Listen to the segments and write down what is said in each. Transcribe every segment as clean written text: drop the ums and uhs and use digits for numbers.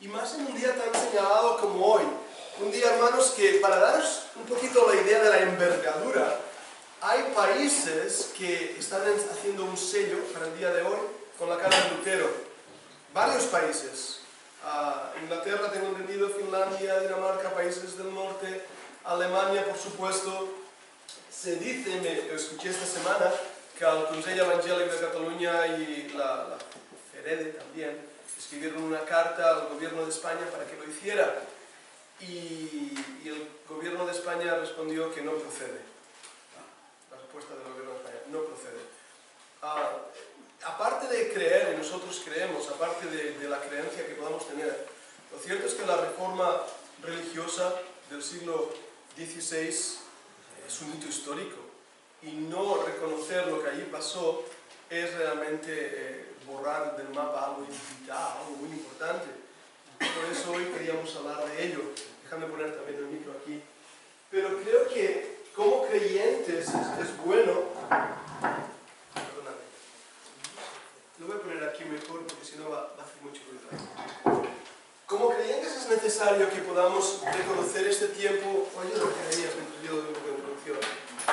y más en un día tan señalado como hoy. Un día, hermanos, que para daros un poquito la idea de la envergadura, hay países que están haciendo un sello para el día de hoy con la cara de Lutero. Varios países. Inglaterra, tengo entendido, Finlandia, Dinamarca, países del norte, Alemania, por supuesto. Se dice, escuché esta semana, que el Consell Evangèlic de Cataluña y la FEREDE también escribieron una carta al gobierno de España para que lo hiciera. Y el gobierno de España respondió que no procede. La respuesta del gobierno de España, no procede. Aparte de creer, y nosotros creemos, aparte de la creencia que podamos tener, lo cierto es que la reforma religiosa del siglo XVI es un hito histórico, y no reconocer lo que allí pasó es realmente borrar del mapa algo vital, algo muy importante. Por eso hoy queríamos hablar de ello. Déjame poner también el micro aquí. Pero creo que como creyentes es bueno... Perdóname. Lo voy a poner aquí mejor porque si no va a hacer mucho ruido. Como creyentes es necesario que podamos reconocer este tiempo... Oye, lo que venías mientras yo doy un poco de introducción.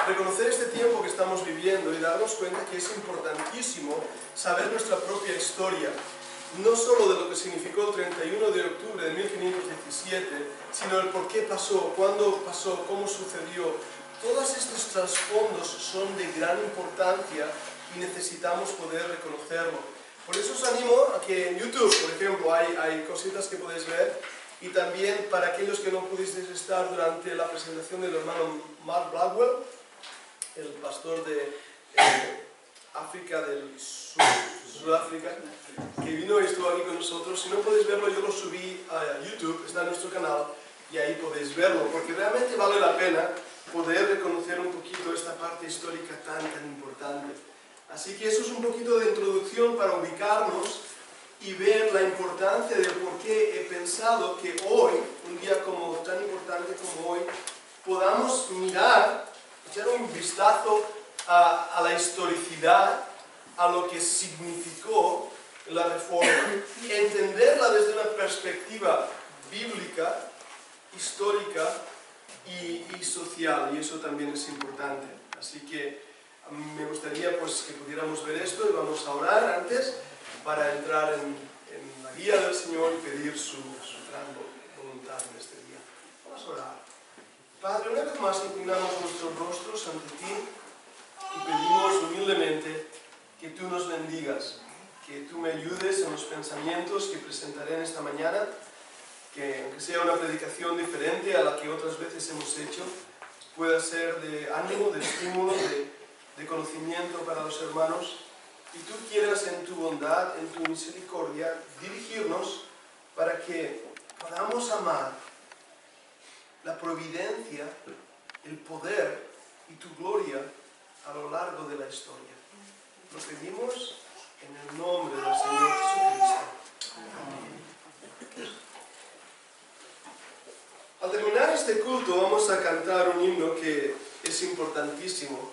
Reconocer este tiempo que estamos viviendo y darnos cuenta que es importantísimo saber nuestra propia historia. No solo de lo que significó el 31 de octubre de 1517, sino el por qué pasó, cuándo pasó, cómo sucedió. Todos estos trasfondos son de gran importancia y necesitamos poder reconocerlo. Por eso os animo a que en YouTube, por ejemplo, hay cositas que podéis ver, y también para aquellos que no pudisteis estar durante la presentación del hermano Mark Blackwell, el pastor de África del Sur, Sudáfrica, que vino y estuvo aquí con nosotros. Si no podéis verlo, yo lo subí a YouTube, está en nuestro canal, y ahí podéis verlo, porque realmente vale la pena poder reconocer un poquito esta parte histórica tan importante. Así que eso es un poquito de introducción para ubicarnos y ver la importancia de por qué he pensado que hoy, un día tan importante como hoy, podamos mirar, echar un vistazo a la historicidad, a lo que significó la Reforma, entenderla desde una perspectiva bíblica, histórica y social, y eso también es importante. Así que me gustaría pues, que pudiéramos ver esto, y vamos a orar antes para entrar en la guía del Señor y pedir su gran voluntad en este día. Vamos a orar. Padre, una vez más inclinamos nuestros rostros ante ti y pedimos humildemente que tú nos bendigas, que tú me ayudes en los pensamientos que presentaré en esta mañana, que aunque sea una predicación diferente a la que otras veces hemos hecho, pueda ser de ánimo, de estímulo, de conocimiento para los hermanos, y tú quieras en tu bondad, en tu misericordia, dirigirnos para que podamos amar la providencia, el poder y tu gloria a lo largo de la historia. Lo pedimos en el nombre del Señor Jesucristo. Amén. Al terminar este culto vamos a cantar un himno que es importantísimo.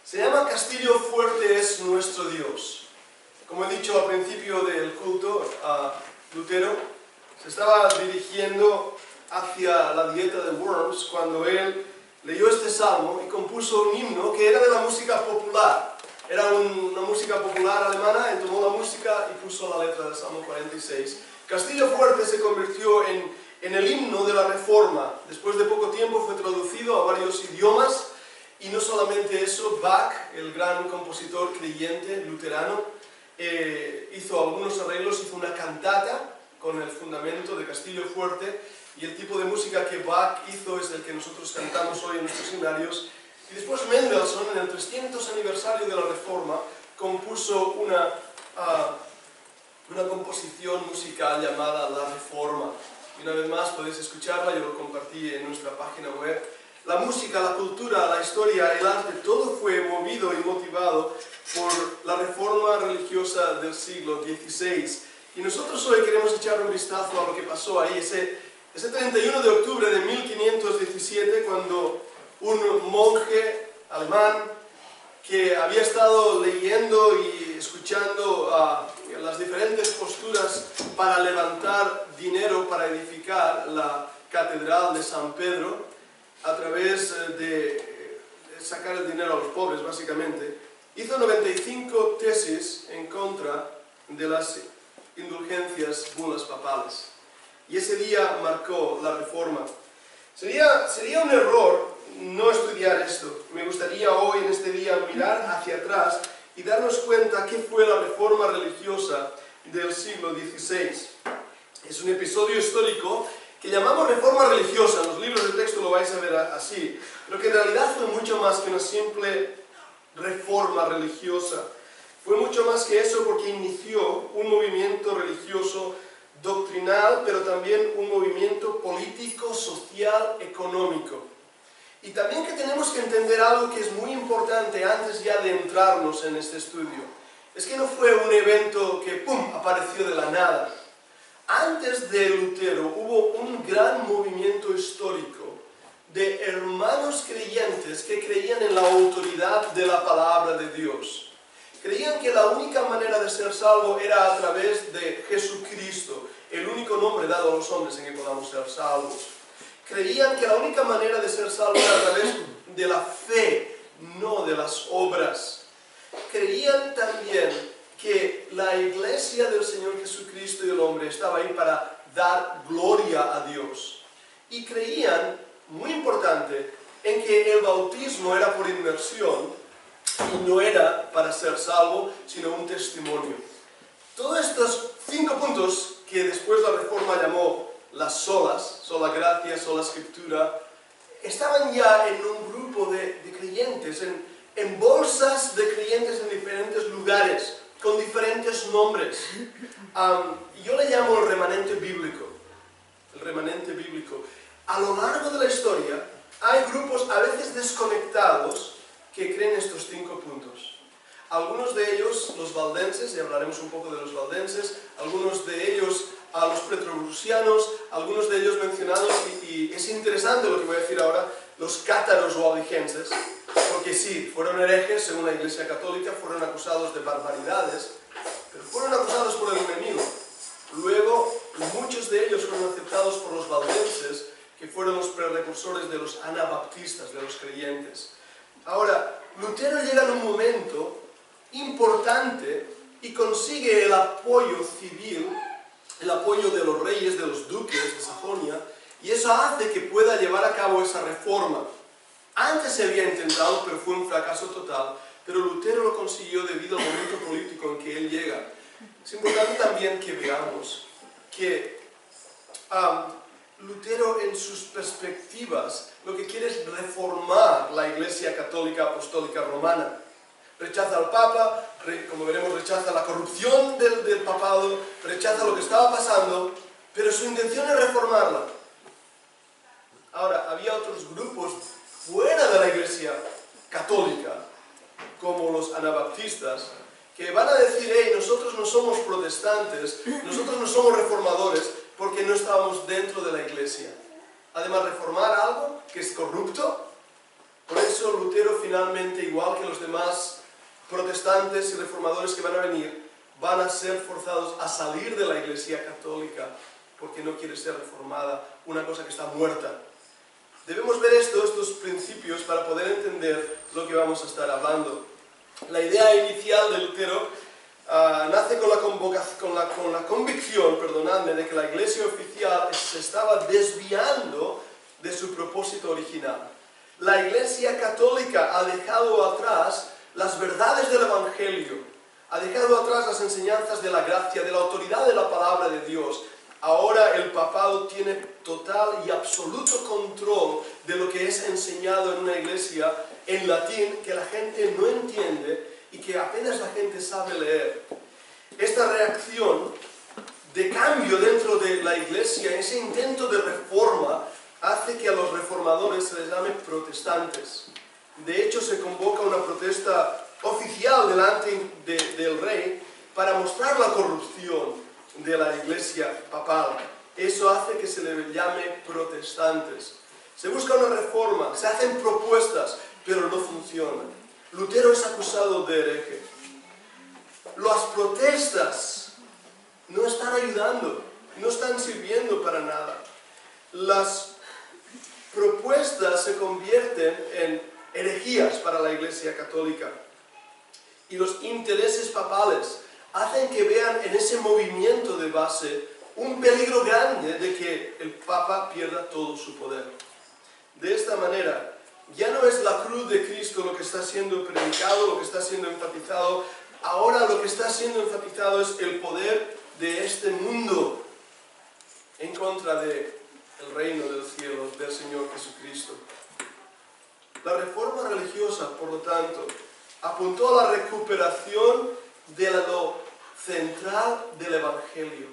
Se llama Castillo fuerte es nuestro Dios. Como he dicho al principio del culto, Lutero se estaba dirigiendo hacia la dieta de Worms cuando él leyó este salmo y compuso un himno que era de la música popular. Era una música popular alemana, él tomó la música y puso la letra del Salmo 46. Castillo fuerte se convirtió en el himno de la Reforma. Después de poco tiempo fue traducido a varios idiomas, y no solamente eso, Bach, el gran compositor creyente luterano, hizo algunos arreglos, hizo una cantata con el fundamento de Castillo fuerte, y el tipo de música que Bach hizo es el que nosotros cantamos hoy en nuestros seminarios. Y después Mendelssohn, en el 300 aniversario de la Reforma, compuso una composición musical llamada La Reforma. Y una vez más podéis escucharla, yo lo compartí en nuestra página web. La música, la cultura, la historia, el arte, todo fue movido y motivado por la reforma religiosa del siglo XVI. Y nosotros hoy queremos echar un vistazo a lo que pasó ahí, ese 31 de octubre de 1517, cuando un monje alemán que había estado leyendo y escuchando las diferentes posturas para levantar dinero para edificar la catedral de San Pedro a través de sacar el dinero a los pobres, básicamente. Hizo 95 tesis en contra de las indulgencias, bulas papales. Y ese día marcó la reforma. Sería un error no estudiar esto. Me gustaría hoy, en este día, mirar hacia atrás y darnos cuenta qué fue la reforma religiosa del siglo XVI. Es un episodio histórico que llamamos reforma religiosa. En los libros de texto lo vais a ver así, pero que en realidad fue mucho más que una simple reforma religiosa. Fue mucho más que eso, porque inició un movimiento religioso doctrinal, pero también un movimiento político, social, económico. Y también que tenemos que entender algo que es muy importante antes ya de entrarnos en este estudio. Es que no fue un evento que ¡pum!, apareció de la nada. Antes de Lutero hubo un gran movimiento histórico de hermanos creyentes que creían en la autoridad de la palabra de Dios. Creían que la única manera de ser salvo era a través de Jesucristo, el único nombre dado a los hombres en que podamos ser salvos. Creían que la única manera de ser salvos era a través de la fe, no de las obras. Creían también que la iglesia del Señor Jesucristo y el hombre estaba ahí para dar gloria a Dios. Y creían, muy importante, en que el bautismo era por inmersión y no era para ser salvo, sino un testimonio. Todos estos 5 puntos que después la Reforma llamó las solas, sola gracia, sola escritura, estaban ya en un grupo de creyentes, en bolsas de creyentes en diferentes lugares, con diferentes nombres. Yo le llamo el remanente bíblico. El remanente bíblico. A lo largo de la historia hay grupos a veces desconectados que creen estos 5 puntos. Algunos de ellos, los valdenses, y hablaremos un poco de los valdenses, algunos de ellos a los pretrobrusianos, algunos de ellos mencionados, y es interesante lo que voy a decir ahora, los cátaros o albigenses, porque sí, fueron herejes según la Iglesia Católica, fueron acusados de barbaridades, pero fueron acusados por el enemigo. Luego, muchos de ellos fueron aceptados por los valdenses, que fueron los precursores de los anabaptistas, de los creyentes. Ahora, Lutero llega en un momento importante y consigue el apoyo civil, el apoyo de los reyes, de los duques de Sajonia, y eso hace que pueda llevar a cabo esa reforma. Antes se había intentado, pero fue un fracaso total, pero Lutero lo consiguió debido al momento político en que él llega. Es importante también que veamos que Lutero, en sus perspectivas, lo que quiere es reformar la Iglesia Católica Apostólica Romana. Rechaza al Papa, como veremos, rechaza la corrupción del papado, rechaza lo que estaba pasando, pero su intención es reformarla. Ahora, había otros grupos fuera de la Iglesia Católica, como los anabaptistas, que van a decir, hey, nosotros no somos protestantes, nosotros no somos reformadores, porque no estábamos dentro de la Iglesia. Además, reformar algo que es corrupto. Por eso Lutero finalmente, igual que los demás protestantes y reformadores que van a venir, van a ser forzados a salir de la Iglesia Católica, porque no quiere ser reformada, una cosa que está muerta. Debemos ver estos principios para poder entender lo que vamos a estar hablando. La idea inicial de Lutero nace con la convicción, perdonadme, de que la Iglesia oficial se estaba desviando de su propósito original. La Iglesia Católica ha dejado atrás las verdades del Evangelio, ha dejado atrás las enseñanzas de la gracia, de la autoridad de la palabra de Dios. Ahora el papado tiene total y absoluto control de lo que es enseñado en una iglesia en latín que la gente no entiende y que apenas la gente sabe leer. Esta reacción de cambio dentro de la iglesia, ese intento de reforma, hace que a los reformadores se les llame protestantes. De hecho, se convoca una protesta oficial delante del rey para mostrar la corrupción de la iglesia papal. Eso hace que se le llame protestantes. Se busca una reforma, se hacen propuestas, pero no funcionan. Lutero es acusado de hereje. Las protestas no están ayudando, no están sirviendo para las propuestas se convierten en herejías para la Iglesia Católica. Y los intereses papales hacen que vean en ese movimiento de base un peligro grande de que el Papa pierda todo su poder. De esta manera, ya no es la cruz de Cristo lo que está siendo predicado, lo que está siendo enfatizado. Ahora lo que está siendo enfatizado es el poder de este mundo en contra del reino del cielo, del Señor Jesucristo. La reforma religiosa, por lo tanto, apuntó a la recuperación de lo central del Evangelio.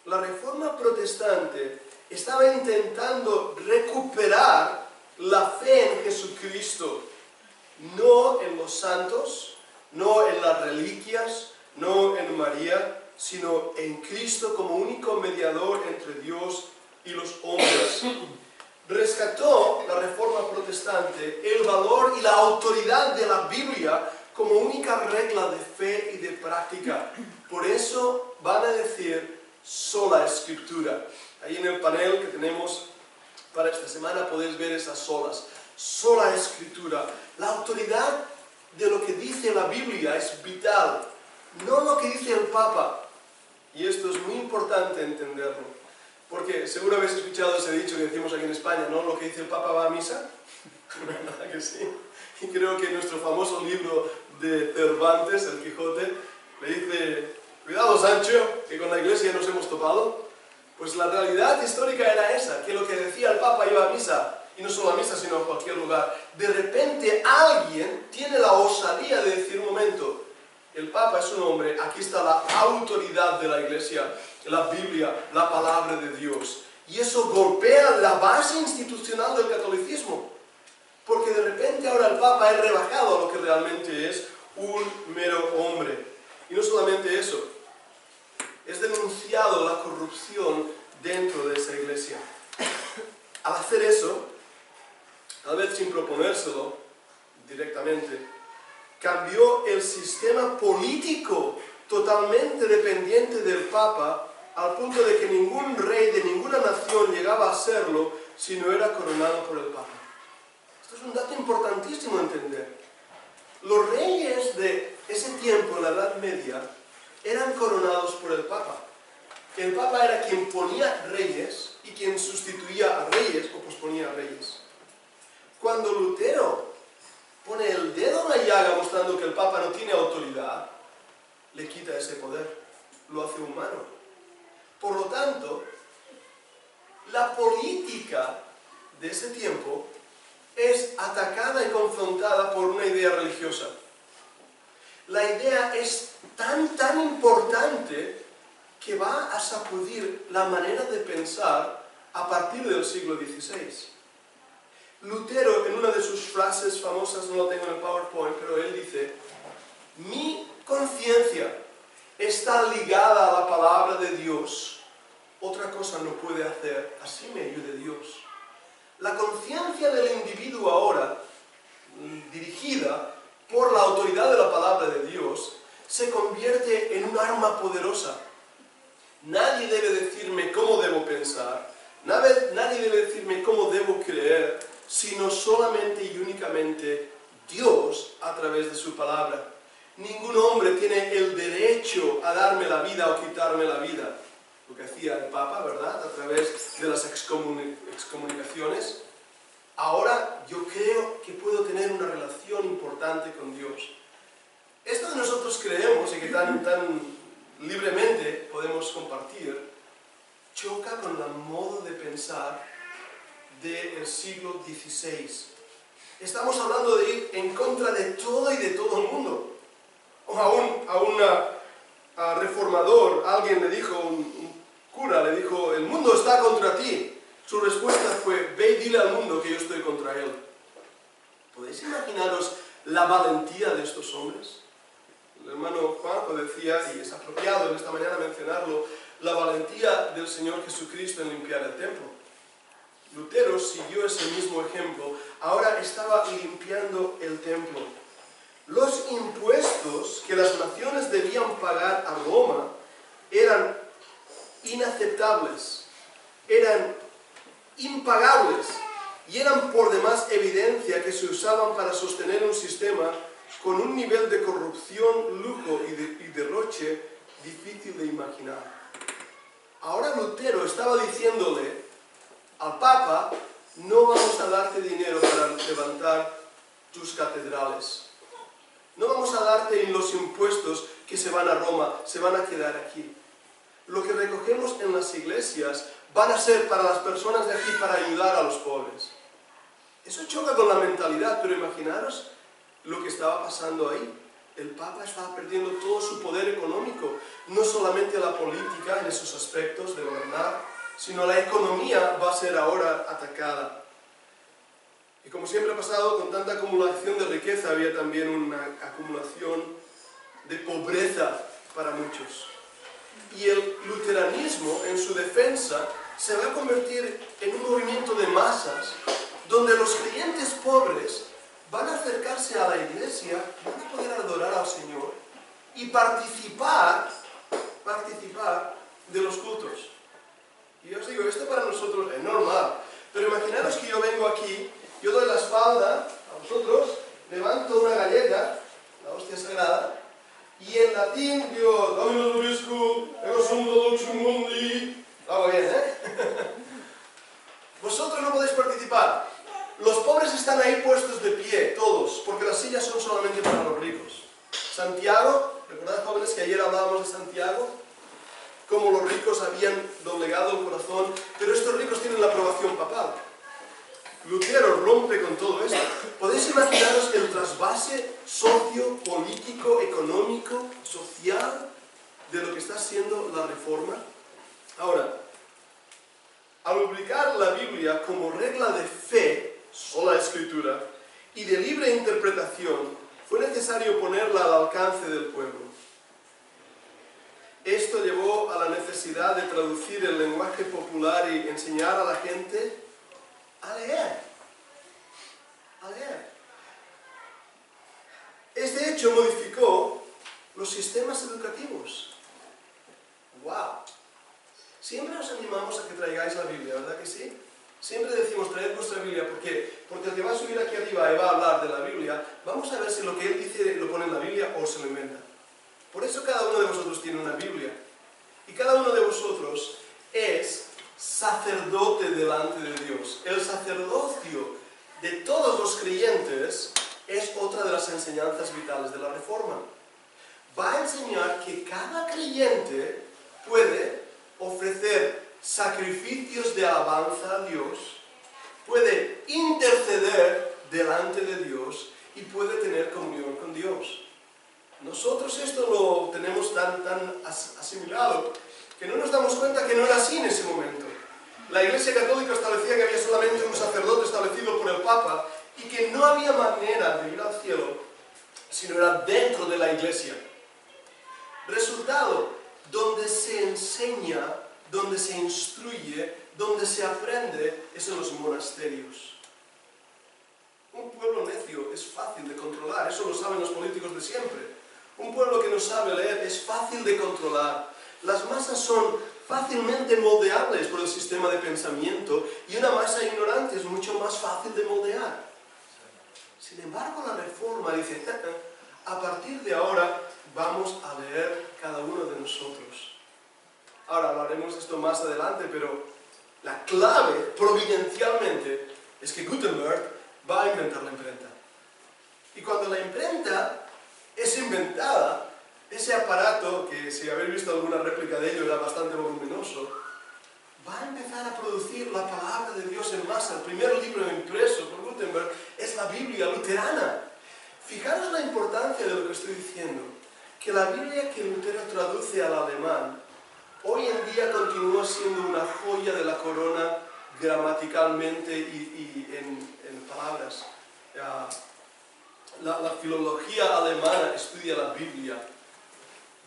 La reforma protestante estaba intentando recuperar la fe en Jesucristo, no en los santos, no en las reliquias, no en María, sino en Cristo como único mediador entre Dios y los hombres. Rescató la reforma protestante el valor y la autoridad de la Biblia como única regla de fe y de práctica. Por eso van a decir sola escritura. Ahí en el panel que tenemos para esta semana podéis ver esas solas. Sola escritura. La autoridad de lo que dice la Biblia es vital, no lo que dice el Papa. Y esto es muy importante entenderlo. Porque seguro habéis escuchado ese dicho que decimos aquí en España, ¿no? Lo que dice el Papa va a misa. ¿Verdad que sí? Y creo que nuestro famoso libro de Cervantes, El Quijote, le dice, cuidado Sancho, que con la Iglesia nos hemos topado. Pues la realidad histórica era esa, que lo que decía el Papa iba a misa, y no solo a misa, sino a cualquier lugar. De repente alguien tiene la osadía de decir, un momento, el Papa es un hombre, aquí está la autoridad de la Iglesia, la Biblia, la palabra de Dios. Y eso golpea la base institucional del catolicismo. Porque de repente ahora el Papa es rebajado a lo que realmente es un mero hombre. Y no solamente eso, es denunciado la corrupción dentro de esa Iglesia. Al hacer eso, tal vez sin proponérselo directamente, cambió el sistema político totalmente dependiente del Papa, al punto de que ningún rey de ninguna nación llegaba a serlo si no era coronado por el Papa. Esto es un dato importantísimo a entender. Los reyes de ese tiempo, en la Edad Media, eran coronados por el Papa. El Papa era quien ponía reyes y quien sustituía a reyes o posponía a reyes. Cuando Lutero pone el dedo en la llaga mostrando que el Papa no tiene autoridad, le quita ese poder, lo hace humano. Por lo tanto, la política de ese tiempo es atacada y confrontada por una idea religiosa. La idea es tan importante que va a sacudir la manera de pensar a partir del siglo XVI. Lutero, en una de sus frases famosas, no lo tengo en el PowerPoint, pero él dice, mi conciencia está ligada a la palabra de Dios, otra cosa no puede hacer, así me ayude Dios. La conciencia del individuo ahora, dirigida por la autoridad de la palabra de Dios, se convierte en un arma poderosa. Nadie debe decirme cómo debo pensar, nadie debe decirme cómo debo creer, sino solamente y únicamente Dios a través de su palabra. Ningún hombre tiene el derecho a darme la vida o quitarme la vida. Lo que hacía el Papa, ¿verdad? A través de las excomunicaciones. Ahora yo creo que puedo tener una relación importante con Dios. Esto que nosotros creemos y que tan libremente podemos compartir, choca con el modo de pensar del siglo XVI. Estamos hablando de ir en contra de todo y de todo el mundo. A un reformador, alguien le dijo, un cura le dijo, el mundo está contra ti. Su respuesta fue, ve y dile al mundo que yo estoy contra él. ¿Podéis imaginaros la valentía de estos hombres? El hermano Juanjo decía, y es apropiado en esta mañana mencionarlo, la valentía del Señor Jesucristo en limpiar el templo. Lutero siguió ese mismo ejemplo, ahora estaba limpiando el templo. Los impuestos que las naciones debían pagar a Roma eran inaceptables, eran impagables y eran por demás evidencia que se usaban para sostener un sistema con un nivel de corrupción, lujo y derroche difícil de imaginar. Ahora Lutero estaba diciéndole al Papa: no vamos a darte dinero para levantar tus catedrales. No vamos a darte en los impuestos que se van a Roma, se van a quedar aquí. Lo que recogemos en las iglesias van a ser para las personas de aquí, para ayudar a los pobres. Eso choca con la mentalidad, pero imaginaros lo que estaba pasando ahí. El Papa estaba perdiendo todo su poder económico, no solamente la política en esos aspectos de gobernar, sino la economía va a ser ahora atacada. Y como siempre ha pasado, con tanta acumulación de riqueza había también una acumulación de pobreza para muchos. Y el luteranismo, en su defensa, se va a convertir en un movimiento de masas, donde los creyentes pobres van a acercarse a la iglesia, van a poder adorar al Señor y participar de los cultos. Y os digo, esto para nosotros es normal, pero imaginaros que yo vengo aquí, yo doy la espalda a vosotros, levanto una galleta, la hostia sagrada, y en latín digo: Dominus vobiscum, ego sum dolorem mundi. Lo hago bien, ¿eh? Vosotros no podéis participar. Los pobres están ahí puestos de pie, todos, porque las sillas son solamente para los ricos. Santiago, ¿recordad, jóvenes, que ayer hablábamos de Santiago? Cómo los ricos habían doblegado el corazón, pero estos ricos tienen la aprobación papal. Lutero rompe con todo esto. ¿Podéis imaginaros el trasvase socio, político, económico, social de lo que está siendo la Reforma? Ahora, al publicar la Biblia como regla de fe, sola escritura, y de libre interpretación, fue necesario ponerla al alcance del pueblo. Esto llevó a la necesidad de traducir el lenguaje popular y enseñar a la gente a leer. A leer. Este hecho modificó los sistemas educativos. ¡Wow! Siempre os animamos a que traigáis la Biblia, ¿verdad que sí? Siempre decimos: traed vuestra Biblia, porque el que va a subir aquí arriba y va a hablar de la Biblia, vamos a ver si lo que él dice lo pone en la Biblia o se lo inventa. Por eso cada uno de vosotros tiene una Biblia. Y cada uno de vosotros es sacerdote delante de Dios. El sacerdocio de todos los creyentes es otra de las enseñanzas vitales de la Reforma. Va a enseñar que cada creyente puede ofrecer sacrificios de alabanza a Dios, puede interceder delante de Dios y puede tener comunión con Dios. Nosotros esto lo tenemos tan asimilado que no nos damos cuenta que no era así en ese momento. La Iglesia Católica establecía que había solamente un sacerdote establecido por el Papa y que no había manera de ir al cielo si no era dentro de la Iglesia. Resultado: donde se enseña, donde se instruye, donde se aprende, es en los monasterios. Un pueblo necio es fácil de controlar, eso lo saben los políticos de siempre. Un pueblo que no sabe leer es fácil de controlar. Las masas son fácilmente moldeables por el sistema de pensamiento y una masa ignorante es mucho más fácil de moldear. Sin embargo, la Reforma dice: a partir de ahora vamos a leer cada uno de nosotros. Ahora hablaremos de esto más adelante, pero la clave, providencialmente, es que Gutenberg va a inventar la imprenta. Y cuando la imprenta es inventada, ese aparato, que si habéis visto alguna réplica de ello era bastante voluminoso, va a empezar a producir la palabra de Dios en masa. El primer libro impreso por Gutenberg es la Biblia luterana. Fijaros la importancia de lo que estoy diciendo, que la Biblia que Lutero traduce al alemán, hoy en día continúa siendo una joya de la corona gramaticalmente y en palabras. La filología alemana estudia la Biblia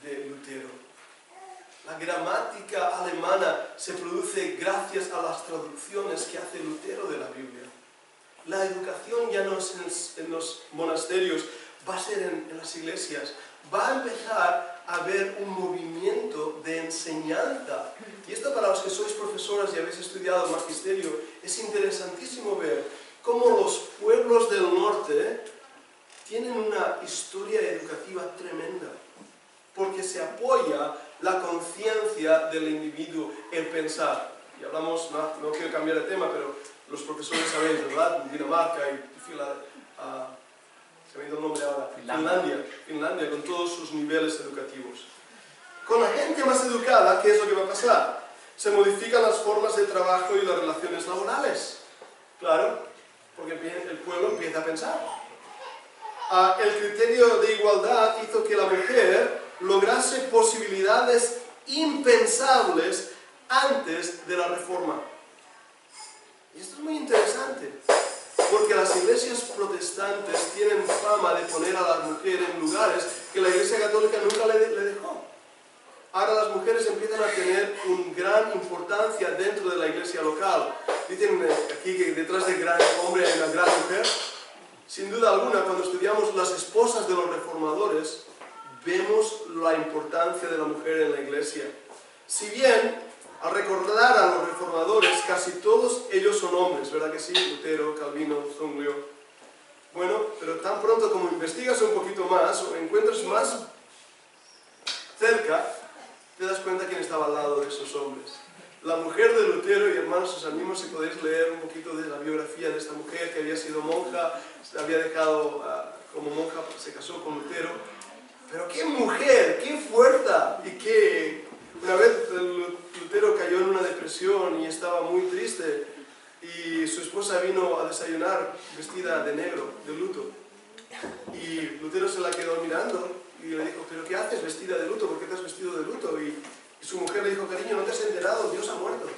de Lutero. La gramática alemana se produce gracias a las traducciones que hace Lutero de la Biblia. La educación ya no es en los monasterios, va a ser en las iglesias. Va a empezar haber un movimiento de enseñanza. Y esto, para los que sois profesoras y habéis estudiado magisterio, es interesantísimo ver cómo los pueblos del norte tienen una historia educativa tremenda, porque se apoya la conciencia del individuo, el pensar. Y hablamos, no quiero cambiar de tema, pero los profesores sabéis, ¿verdad? Dinamarca y se me ha ido el nombre ahora, Finlandia, con todos sus niveles educativos. Con la gente más educada, ¿qué es lo que va a pasar? Se modifican las formas de trabajo y las relaciones laborales. Claro, porque el pueblo empieza a pensar. El criterio de igualdad hizo que la mujer lograse posibilidades impensables antes de la reforma. Y esto es muy interesante, porque las iglesias protestantes tienen fama de poner a la mujer en lugares que la Iglesia Católica nunca le dejó. Ahora las mujeres empiezan a tener una gran importancia dentro de la iglesia local. Dicen aquí que detrás del gran hombre hay una gran mujer. Sin duda alguna, cuando estudiamos las esposas de los reformadores, vemos la importancia de la mujer en la iglesia. Si bien, al recordar a los reformadores, casi todos ellos son hombres, ¿verdad que sí? Lutero, Calvino, Zwinglio. Bueno, pero tan pronto como investigas un poquito más, o encuentras más cerca, te das cuenta quién estaba al lado de esos hombres. La mujer de Lutero, y hermanos, os animo si podéis leer un poquito de la biografía de esta mujer que había sido monja, se había dejado como monja, se casó con Lutero. Pero qué mujer, qué fuerza, y qué... Una vez Lutero cayó en una depresión y estaba muy triste, y su esposa vino a desayunar vestida de negro, de luto. Y Lutero se la quedó mirando y le dijo, ¿pero qué haces vestida de luto? ¿Por qué te has vestido de luto? Y su mujer le dijo, cariño, ¿no te has enterado? Dios ha muerto.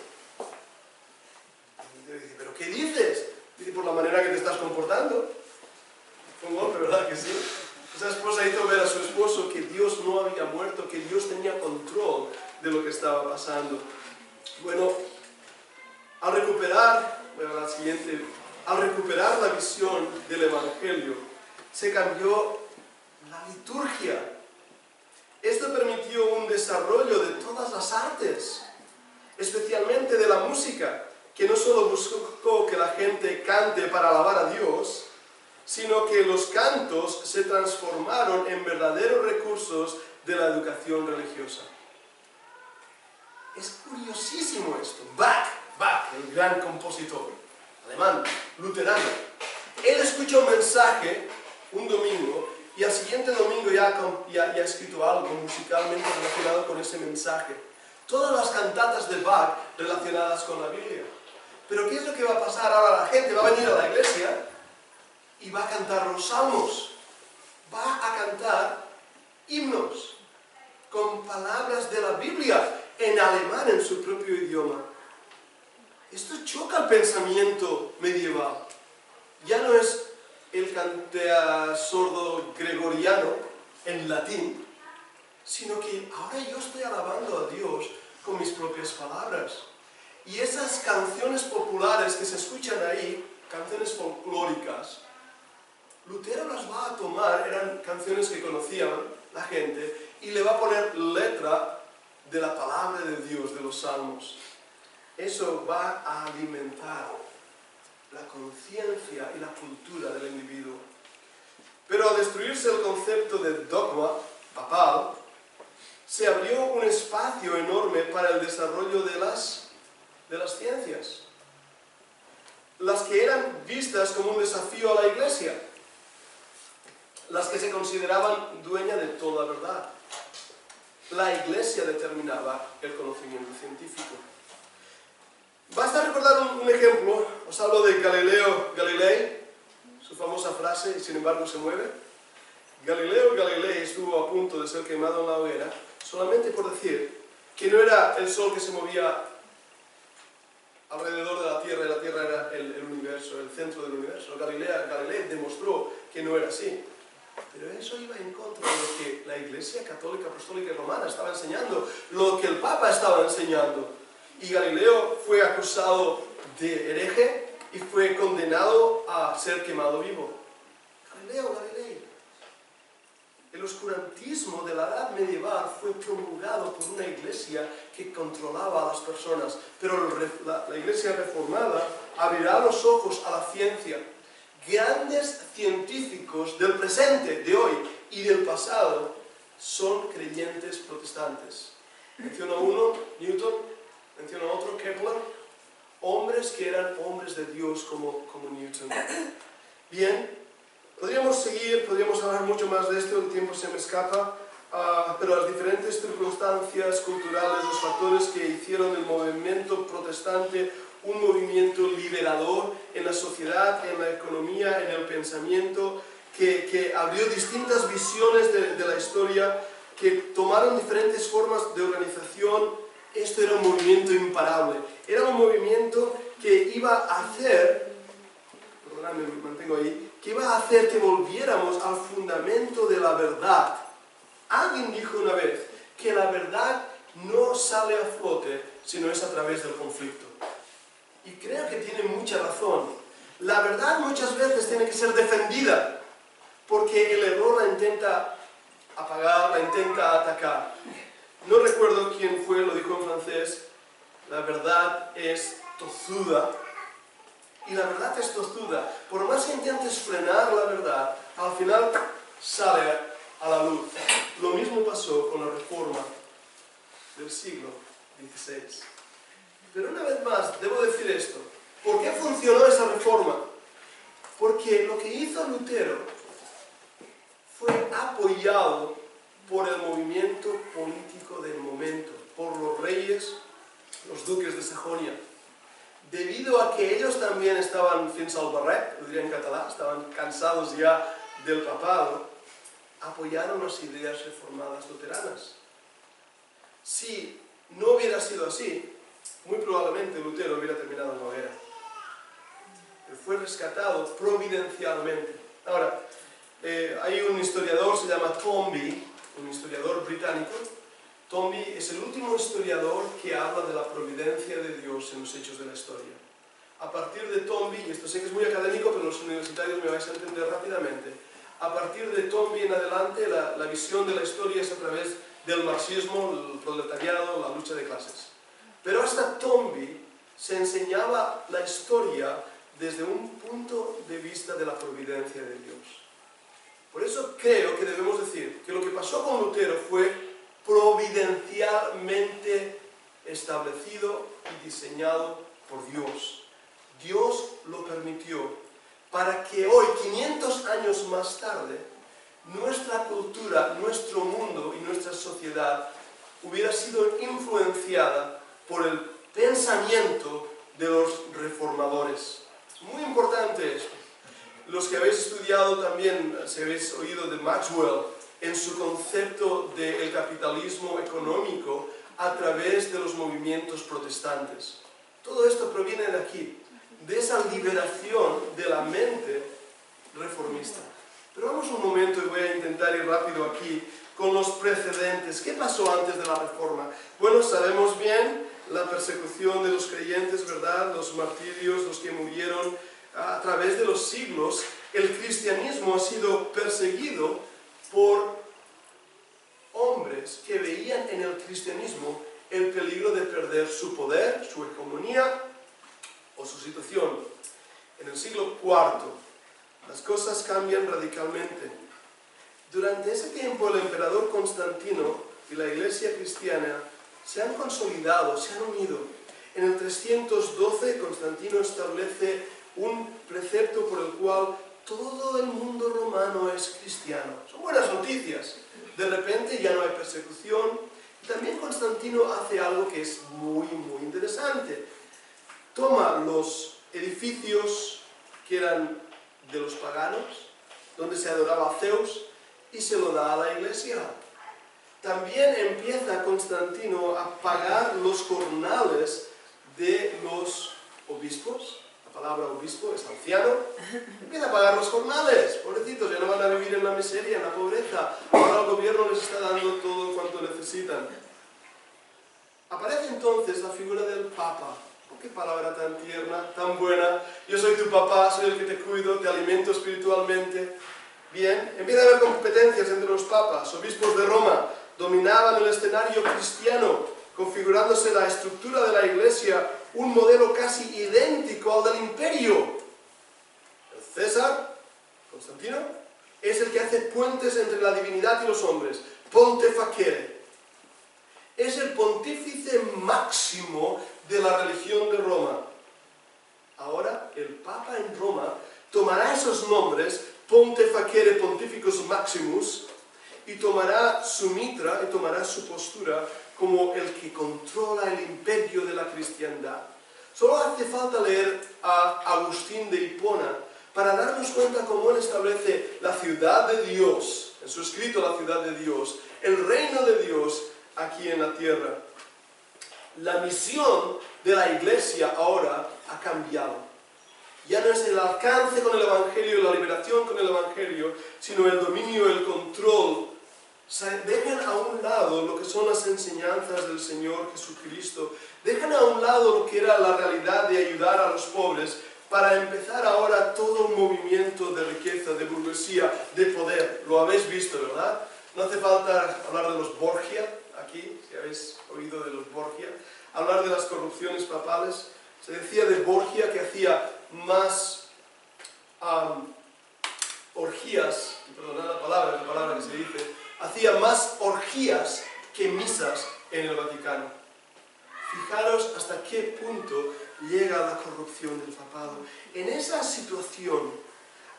Y Lutero dice, ¿pero qué dices? Dice, por la manera que te estás comportando. Fue un golpe, ¿verdad que sí? Esa esposa hizo ver a su esposo que Dios no había muerto, que Dios tenía control de lo que estaba pasando. Bueno, al recuperar la visión del Evangelio, se cambió la liturgia. Esto permitió un desarrollo de todas las artes, especialmente de la música, que no solo buscó que la gente cante para alabar a Dios, sino que los cantos se transformaron en verdaderos recursos de la educación religiosa. Es curiosísimo esto. Bach, el gran compositor alemán, luterano, él escucha un mensaje un domingo y al siguiente domingo ya ha escrito algo musicalmente relacionado con ese mensaje. Todas las cantatas de Bach relacionadas con la Biblia. Pero ¿qué es lo que va a pasar? Ahora la gente va a venir a la iglesia y va a cantar los salmos. Va a cantar himnos con palabras de la Biblia en alemán, en su propio idioma. Esto choca el pensamiento medieval. Ya no es el cantea sordo gregoriano en latín, sino que ahora yo estoy alabando a Dios con mis propias palabras. Y esas canciones populares que se escuchan ahí, canciones folclóricas, Lutero las va a tomar, eran canciones que conocían la gente, y le va a poner letra de la palabra de Dios, de los salmos. Eso va a alimentar la conciencia y la cultura del individuo. Pero al destruirse el concepto de dogma papal, se abrió un espacio enorme para el desarrollo de las ciencias, las que eran vistas como un desafío a la iglesia, las que se consideraban dueña de toda verdad. La iglesia determinaba el conocimiento científico. Basta recordar un ejemplo. Os hablo de Galileo Galilei, su famosa frase, y sin embargo se mueve. Galileo Galilei estuvo a punto de ser quemado en la hoguera solamente por decir que no era el sol que se movía alrededor de la Tierra, y la Tierra era el universo, el centro del universo. Galilei demostró que no era así. Pero eso iba en contra de lo que la Iglesia Católica, Apostólica y Romana estaba enseñando, lo que el Papa estaba enseñando. Y Galileo fue acusado de hereje y fue condenado a ser quemado vivo. Galilei. El oscurantismo de la edad medieval fue promulgado por una iglesia que controlaba a las personas, pero la iglesia reformada abrirá los ojos a la ciencia. Grandes científicos del presente, de hoy y del pasado son creyentes protestantes. Menciono uno, Newton, menciono otro, Kepler, hombres que eran hombres de Dios como Newton. Bien. Podríamos seguir, podríamos hablar mucho más de esto, el tiempo se me escapa, pero las diferentes circunstancias culturales, los factores que hicieron del movimiento protestante un movimiento liberador en la sociedad, en la economía, en el pensamiento, que abrió distintas visiones de la historia, que tomaron diferentes formas de organización. Esto era un movimiento imparable, era un movimiento que iba a hacer, perdóname, me mantengo ahí, que iba a hacer que volviéramos al fundamento de la verdad. Alguien dijo una vez que la verdad no sale a flote si no es a través del conflicto. Y creo que tiene mucha razón. La verdad muchas veces tiene que ser defendida, porque el error la intenta apagar, la intenta atacar. No recuerdo quién fue, lo dijo en francés, la verdad es tozuda. Y la verdad es tozuda. Por más que intentes frenar la verdad, al final sale a la luz. Lo mismo pasó con la reforma del siglo XVI. Pero una vez más, debo decir esto. ¿Por qué funcionó esa reforma? Porque lo que hizo Lutero fue apoyado por el movimiento político del momento, por los reyes, los duques de Sajonia. Debido a que ellos también estaban fins al barret, lo diría en catalán, estaban cansados ya del papado, apoyaron las ideas reformadas luteranas. Si no hubiera sido así, muy probablemente Lutero hubiera terminado en la hoguera. Él fue rescatado providencialmente. Ahora, hay un historiador, se llama Toynbee, un historiador británico. Toynbee es el último historiador que habla de la providencia de Dios en los hechos de la historia. A partir de Toynbee, y esto sé que es muy académico, pero los universitarios me vais a entender rápidamente, a partir de Toynbee en adelante la visión de la historia es a través del marxismo, el proletariado, la lucha de clases. Pero hasta Toynbee se enseñaba la historia desde un punto de vista de la providencia de Dios. Por eso creo que debemos decir que lo que pasó con Lutero fue providencialmente establecido y diseñado por Dios. Dios lo permitió para que hoy, 500 años más tarde, nuestra cultura, nuestro mundo y nuestra sociedad hubiera sido influenciada por el pensamiento de los reformadores. Es muy importante esto. Los que habéis estudiado también, si habéis oído de Maxwell, en su concepto del capitalismo económico a través de los movimientos protestantes. Todo esto proviene de aquí, de esa liberación de la mente reformista. Pero vamos un momento y voy a intentar ir rápido aquí con los precedentes. ¿Qué pasó antes de la reforma? Bueno, sabemos bien la persecución de los creyentes, ¿verdad? Los martirios, los que murieron a través de los siglos. El cristianismo ha sido perseguido por hombres que veían en el cristianismo el peligro de perder su poder, su hegemonía o su situación. En el siglo IV, las cosas cambian radicalmente. Durante ese tiempo, el emperador Constantino y la iglesia cristiana se han consolidado, se han unido. En el 312, Constantino establece un precepto por el cual todo el mundo romano es cristiano. Son buenas noticias. De repente ya no hay persecución. Y también Constantino hace algo que es muy interesante. Toma los edificios que eran de los paganos, donde se adoraba a Zeus, y se lo da a la iglesia. También empieza Constantino a pagar los jornales de los obispos. La palabra obispo es anciano. Empieza a pagar los jornales. Pobrecitos, ya no van a vivir en la miseria, en la pobreza. Ahora el gobierno les está dando todo cuanto necesitan. Aparece entonces la figura del Papa. Qué palabra tan tierna, tan buena. Yo soy tu papá, soy el que te cuido, te alimento espiritualmente. Bien, empieza a haber competencias entre los papas. Obispos de Roma dominaban el escenario cristiano, configurándose la estructura de la Iglesia un modelo casi idéntico al del imperio. El César, Constantino, es el que hace puentes entre la divinidad y los hombres. Ponte facere. Es el pontífice máximo de la religión de Roma. Ahora, el Papa en Roma tomará esos nombres, Ponte facere Pontificus Maximus, y tomará su mitra y tomará su postura como el que controla el imperio de la cristiandad. Solo hace falta leer a Agustín de Hipona para darnos cuenta cómo él establece la ciudad de Dios, en su escrito La ciudad de Dios, el reino de Dios aquí en la tierra. La misión de la Iglesia ahora ha cambiado. Ya no es el alcance con el Evangelio, la liberación con el Evangelio, sino el dominio, el control. Dejan a un lado lo que son las enseñanzas del Señor Jesucristo. Dejan a un lado lo que era la realidad de ayudar a los pobres para empezar ahora todo un movimiento de riqueza, de burguesía, de poder. Lo habéis visto, ¿verdad? No hace falta hablar de los Borgia aquí, si habéis oído de los Borgia. Hablar de las corrupciones papales. Se decía de Borgia que hacía más orgías, perdonad la palabra que se dice, hacía más orgías que misas en el Vaticano. Fijaros hasta qué punto llega la corrupción del papado. En esa situación,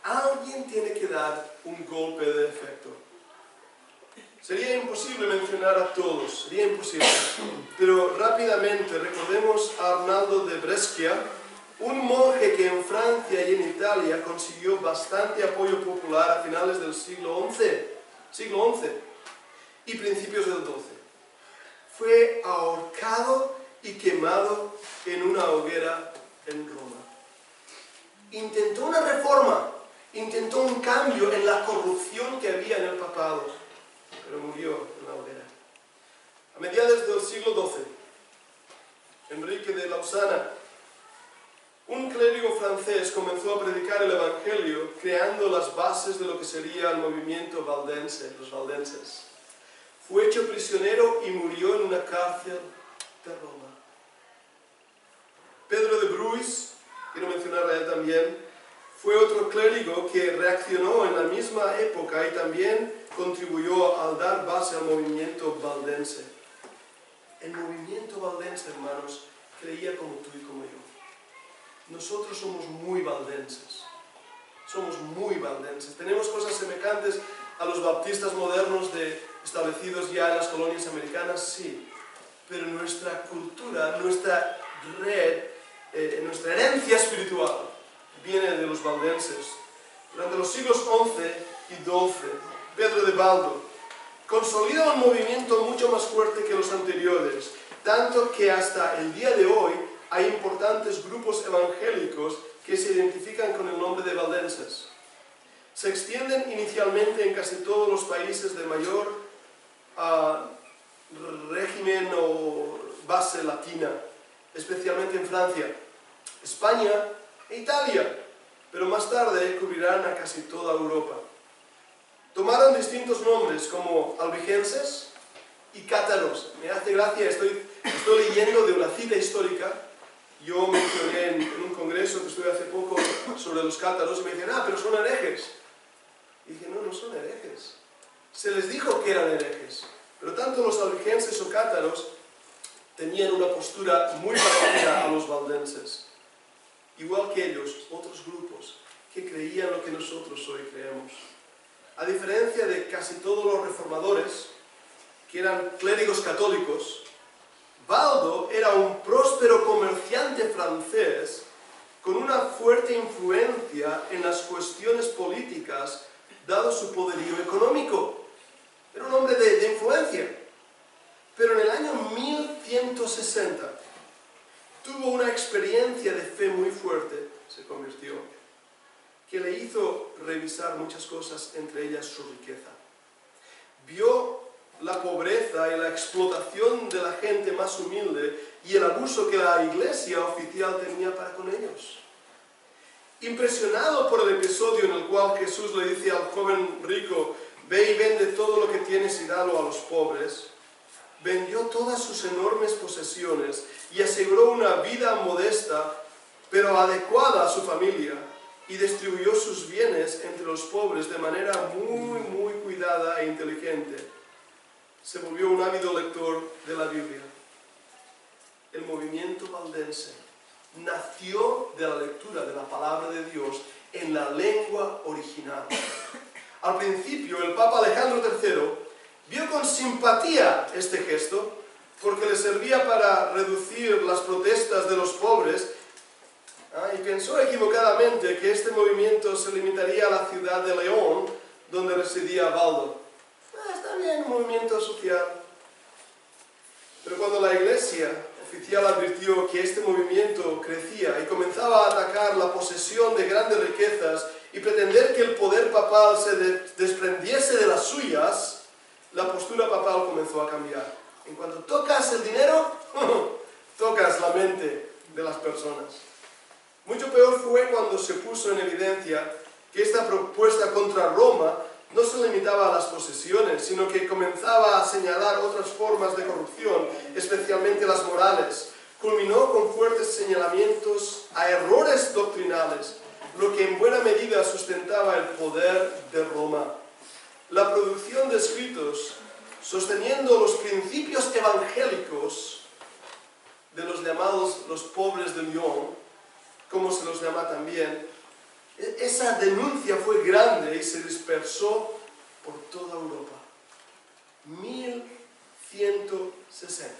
alguien tiene que dar un golpe de efecto. Sería imposible mencionar a todos, sería imposible. Pero rápidamente recordemos a Arnaldo de Brescia, un monje que en Francia y en Italia consiguió bastante apoyo popular a finales del siglo XI y principios del XII. Fue ahorcado y quemado en una hoguera en Roma. Intentó una reforma, intentó un cambio en la corrupción que había en el papado, pero murió en la hoguera. A mediados del siglo XII, Enrique de Lausana, un clérigo francés, comenzó a predicar el Evangelio creando las bases de lo que sería el movimiento valdense, los valdenses. Fue hecho prisionero y murió en una cárcel de Roma. Pedro de Bruys, quiero mencionar a él también, fue otro clérigo que reaccionó en la misma época y también contribuyó al dar base al movimiento valdense. El movimiento valdense, hermanos, creía como tú y como yo. Nosotros somos muy valdenses. Somos muy valdenses. Tenemos cosas semejantes a los baptistas modernos establecidos ya en las colonias americanas, sí. Pero nuestra cultura, nuestra red, nuestra herencia espiritual viene de los valdenses. Durante los siglos XI y XII, Pedro de Baldo consolida un movimiento mucho más fuerte que los anteriores, tanto que hasta el día de hoy hay importantes grupos evangélicos que se identifican con el nombre de valdenses. Se extienden inicialmente en casi todos los países de mayor régimen o base latina, especialmente en Francia, España e Italia, pero más tarde cubrirán a casi toda Europa. Tomaron distintos nombres como albigenses y cátaros. Me hace gracia, estoy leyendo de una cita histórica. Yo mencioné en un congreso que estuve hace poco sobre los cátaros y me dicen, pero son herejes. Y dije, no son herejes. Se les dijo que eran herejes. Pero tanto los albigenses o cátaros tenían una postura muy parecida a los valdenses. Igual que ellos, otros grupos que creían lo que nosotros hoy creemos. A diferencia de casi todos los reformadores, que eran clérigos católicos, Baldo era un próspero comerciante francés con una fuerte influencia en las cuestiones políticas, dado su poderío económico. Era un hombre de influencia. Pero en el año 1160 tuvo una experiencia de fe muy fuerte, se convirtió, que le hizo revisar muchas cosas, entre ellas su riqueza. Vio la pobreza y la explotación de la gente más humilde y el abuso que la iglesia oficial tenía para con ellos. Impresionado por el episodio en el cual Jesús le dice al joven rico, ve y vende todo lo que tienes y dalo a los pobres, vendió todas sus enormes posesiones y aseguró una vida modesta, pero adecuada a su familia, y distribuyó sus bienes entre los pobres de manera muy cuidada e inteligente. Se volvió un ávido lector de la Biblia. El movimiento valdense nació de la lectura de la palabra de Dios en la lengua original. Al principio, el Papa Alejandro III vio con simpatía este gesto, porque le servía para reducir las protestas de los pobres, y pensó equivocadamente que este movimiento se limitaría a la ciudad de León, donde residía Baldo. Está bien, un movimiento social. Pero cuando la Iglesia oficial advirtió que este movimiento crecía y comenzaba a atacar la posesión de grandes riquezas y pretender que el poder papal se desprendiese de las suyas, la postura papal comenzó a cambiar. En cuanto tocas el dinero, tocas la mente de las personas. Mucho peor fue cuando se puso en evidencia que esta propuesta contra Roma no se limitaba a las posesiones, sino que comenzaba a señalar otras formas de corrupción, especialmente las morales. Culminó con fuertes señalamientos a errores doctrinales, lo que en buena medida sustentaba el poder de Roma. La producción de escritos sosteniendo los principios evangélicos de los llamados los pobres de Lyon, como se los llama también, esa denuncia fue grande y se dispersó por toda Europa. 1160.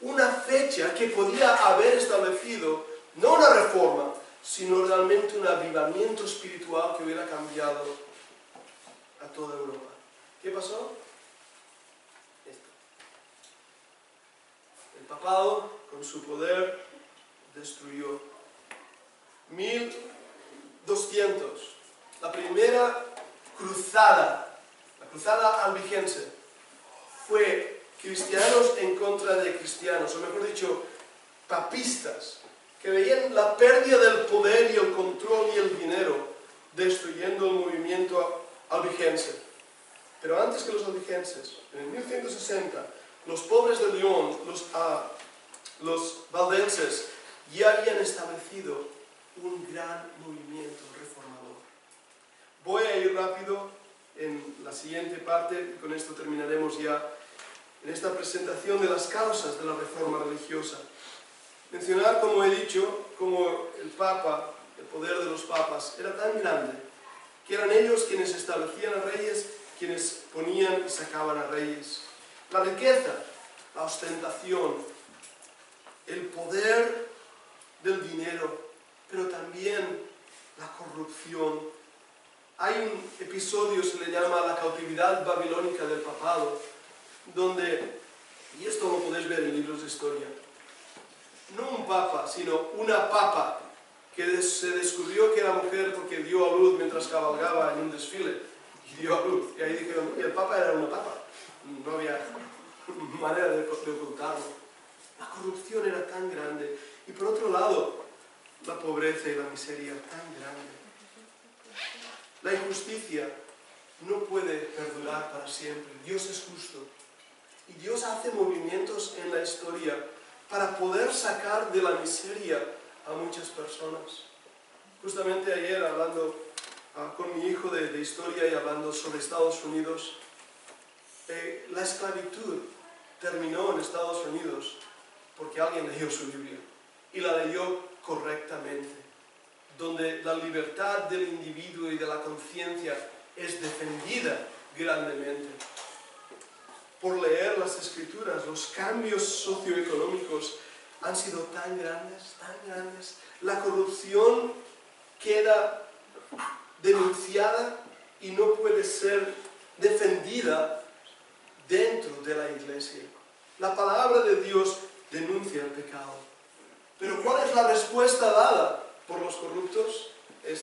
Una fecha que podía haber establecido no una reforma, sino realmente un avivamiento espiritual que hubiera cambiado a toda Europa. ¿Qué pasó? Esto. El papado, con su poder, destruyó. 1200, la primera cruzada, la cruzada albigense, fue cristianos en contra de cristianos, o mejor dicho, papistas, que veían la pérdida del poder y el control y el dinero, destruyendo el movimiento albigense. Pero antes que los albigenses, en 1160, los pobres de Lyon, los valdenses, ya habían establecido un gran movimiento reformador. Voy a ir rápido en la siguiente parte, y con esto terminaremos ya en esta presentación de las causas de la reforma religiosa. Mencionar, como he dicho, como el Papa, el poder de los papas, era tan grande, que eran ellos quienes establecían a reyes, quienes ponían y sacaban a reyes. La riqueza, la ostentación, el poder del dinero, pero también la corrupción. Hay un episodio, se le llama la cautividad babilónica del papado, donde, y esto lo podéis ver en libros de historia, no un papa, sino una papa, que se descubrió que era mujer porque dio a luz mientras cabalgaba en un desfile, y dio a luz, y ahí dijeron, y el papa era una papa, no había manera de ocultarlo. La corrupción era tan grande, y por otro lado, la pobreza y la miseria tan grande. La injusticia no puede perdurar para siempre. Dios es justo. Y Dios hace movimientos en la historia para poder sacar de la miseria a muchas personas. Justamente ayer, hablando con mi hijo de historia y hablando sobre Estados Unidos, la esclavitud terminó en Estados Unidos porque alguien leyó su Biblia y la leyó correctamente, donde la libertad del individuo y de la conciencia es defendida grandemente. Por leer las Escrituras, los cambios socioeconómicos han sido tan grandes, la corrupción queda denunciada y no puede ser defendida dentro de la Iglesia. La palabra de Dios denuncia el pecado. Pero ¿cuál es la respuesta dada por los corruptos?